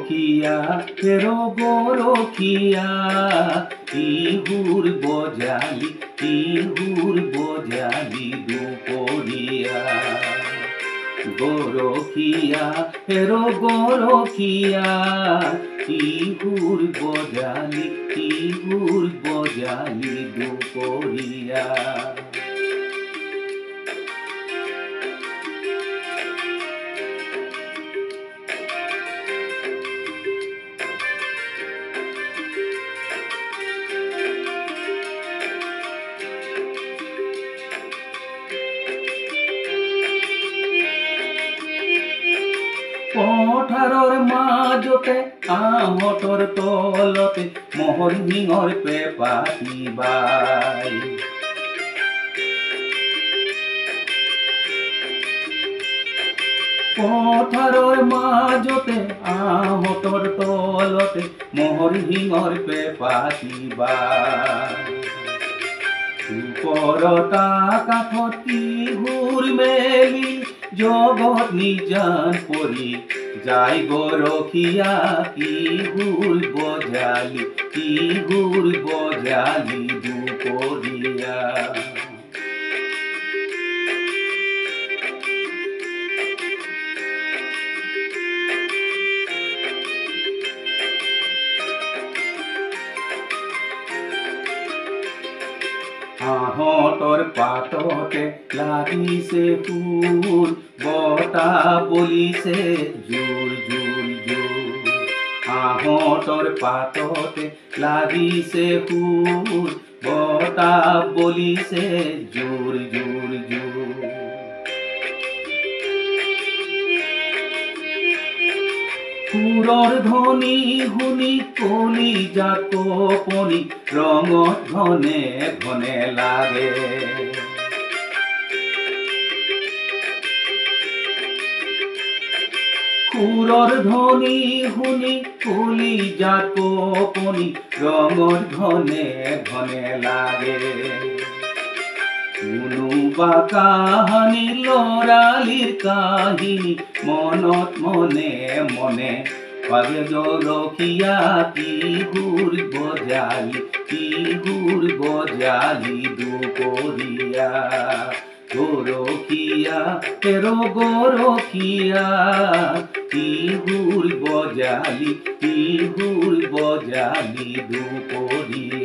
গৰখীয়া গৰখীয়া ইহুৰ বজালি দুপৰীয়া গৰখীয়া গৰখীয়া ইহুৰ বজালি দুপৰীয়া পথাৰৰ মাজতে আহঁতৰ তলতে মহৰ শিঙৰ পেপাতি বাই পথাৰৰ মাজতে আহঁতৰ তলতে মহৰ শিঙৰ পেপাতি বাই ওপৰতা কাঠত কিহোৰ মেলি জগত নিজান পৰি যায় গৰখীয়া কিহোৰ বজালি দুপৰীয়া আহঁতৰ পাততে লাগিছে ফুল বতাহ বলিছে জোৰ আহঁতৰ পাততে লাগিছে ফুল বতাহ বলিছে জোৰ সুৰৰ ধ্বনি শুনি কলিজাত কঁপনি ৰঙত ঘনে ঘনে লাগে সুৰৰ ধ্বনি শুনি কলিজাত কঁপনি ৰঙত ঘনে ঘনে লাগে কোনোবা কাহানি লৰালিৰ কাহিনী মনত মনে মনে পাগে গৰখীয়া কিহোৰ বজালি দুপৰীয়া গৰখীয়া গৰখীয়া কিহোৰ বজালি দুপৰীয়া